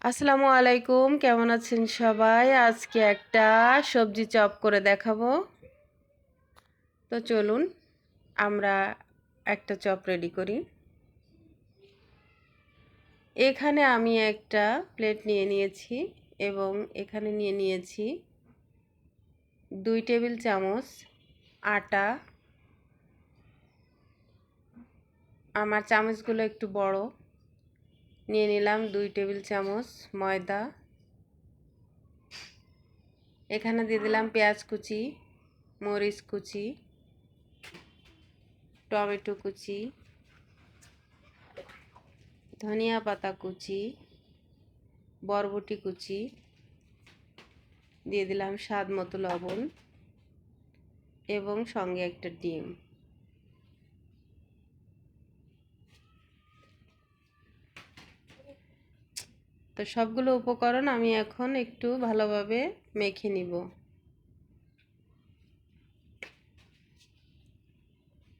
আসসালামু আলাইকুম, কেমন আছেন সবাই? আজকে একটা সবজি চপ করে দেখাবো। তো চলুন আমরা একটা চপ রেডি করি। এখানে আমি একটা প্লেট নিয়ে নিয়েছি এবং এখানে নিয়ে নিয়েছি 2 টেবিল চামচ আটা। আমার চামচগুলো একটু বড়। নিয়ে নিলাম 2 টেবিল চামচ ময়দা। এখানে দিয়ে দিলাম পেঁয়াজ কুচি, মরিচ কুচি, টমেটো কুচি, ধনিয়া পাতা কুচি, বরবটি কুচি, দিয়ে দিলাম স্বাদ মতো লবণ এবং সঙ্গে একটা ডিম। তো সবগুলো উপকরণ আমি এখন একটু ভালোভাবে মেখে নিব।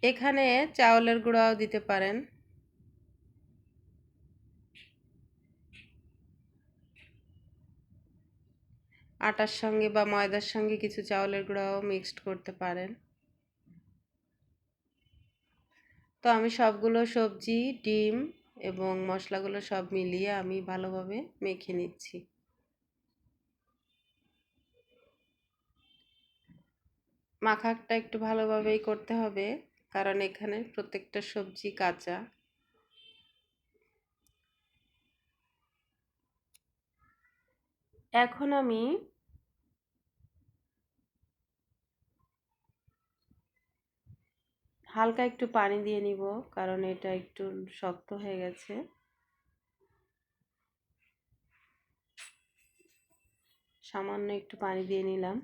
এখানে চাউলের গুঁড়াও দিতে পারেন। আটার সঙ্গে বা ময়দার সঙ্গে কিছু চাউলের গুঁড়াও মিক্সড করতে পারেন। তো আমি সবগুলো সবজি, ডিম এবং মশলাগুলো সব মিলিয়ে আমি ভালোভাবে মেখে নিচ্ছি। মাখাটা একটু ভালোভাবেই করতে হবে, কারণ এখানে প্রত্যেকটা সবজি কাঁচা। এখন আমি হালকা একটু পানি দিয়ে নিব, কারণ এটা একটু শক্ত হয়ে গেছে। সামান্য একটু পানি দিয়ে নিলাম।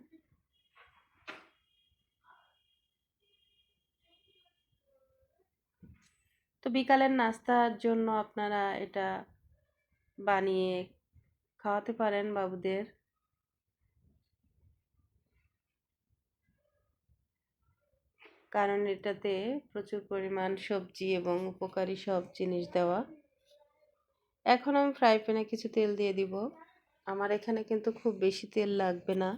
তো বিকালের নাস্তার জন্য আপনারা এটা বানিয়ে খাওয়াতে পারেন বাবুদের। কারণ এটাতে প্রচুর পরিমাণ সবজি এবং উপকারী সব জিনিস দেওয়া। এখন আমি ফ্রাই প্যানে কিছু তেল দিয়ে দিব। আমার এখানে কিন্তু খুব বেশি তেল লাগবে না।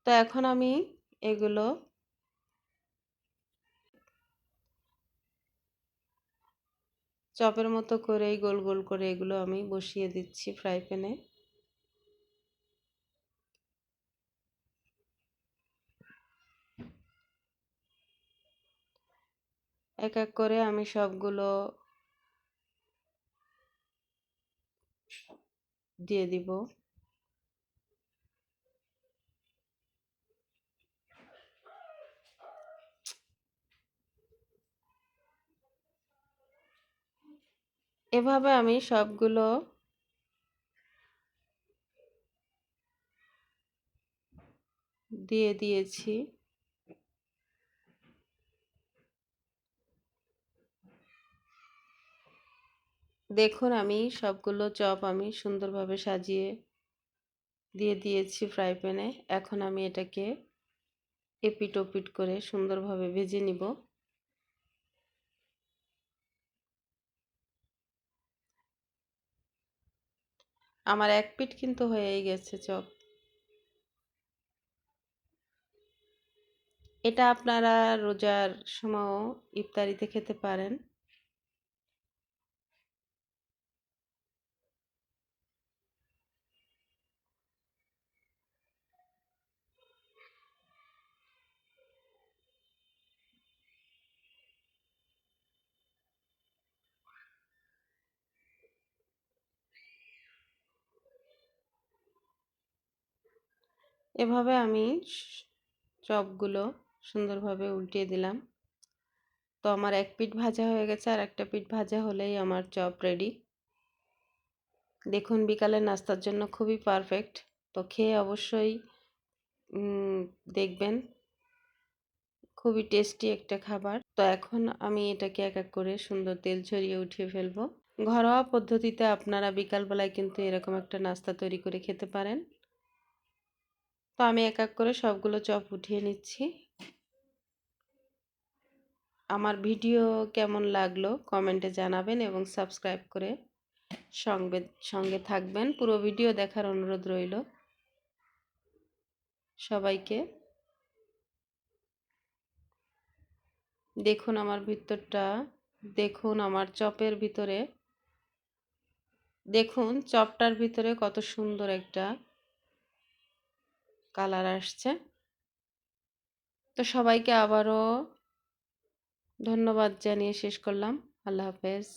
তো এখন আমি এগুলো চপের মতো করে গোল গোল করে এগুলো আমি বসিয়ে দিচ্ছি ফ্রাই প্যানে। এক এক করে আমি সবগুলো দিয়ে দিব। এভাবে আমি সবগুলো দিয়ে দিয়েছি। দেখুন আমি সবগুলো চপ আমি সুন্দরভাবে সাজিয়ে দিয়ে দিয়েছি ফ্রাই প্যানে। এখন আমি এটাকে এপিট ওপিট করে সুন্দরভাবে ভেজে নিব। আমার এক পিঠ কিন্তু হয়েই গেছে চপ। এটা আপনারা রোজার সময়ও ইফতারিতে খেতে পারেন। এভাবে আমি চপগুলো সুন্দরভাবে উল্টিয়ে দিলাম। তো আমার এক পিঠ ভাজা হয়ে গেছে, আর একটা পিঠ ভাজা হলেই আমার চপ রেডি। দেখুন বিকালের নাস্তার জন্য খুবই পারফেক্ট। তো খেয়ে অবশ্যই দেখবেন, খুবই টেস্টি একটা খাবার। তো এখন আমি এটাকে এক এক করে সুন্দর তেল ছড়িয়ে উঠিয়ে ফেলবো। ঘরোয়া পদ্ধতিতে আপনারা বিকালবেলায় কিন্তু এরকম একটা নাস্তা তৈরি করে খেতে পারেন। তো আমি এক এক করে সবগুলো চপ উঠিয়ে নিচ্ছি। আমার ভিডিও কেমন লাগলো কমেন্টে জানাবেন এবং সাবস্ক্রাইব করে সঙ্গে সঙ্গে থাকবেন, পুরো ভিডিও দেখার অনুরোধ রইল সবাইকে। দেখুন আমার ভিতরটা, দেখুন আমার চপের ভিতরে, দেখুন চপটার ভিতরে কত সুন্দর একটা কালার আসছে। তো সবাইকে আবারও ধন্যবাদ জানিয়ে শেষ করলাম। আল্লাহ হাফেজ।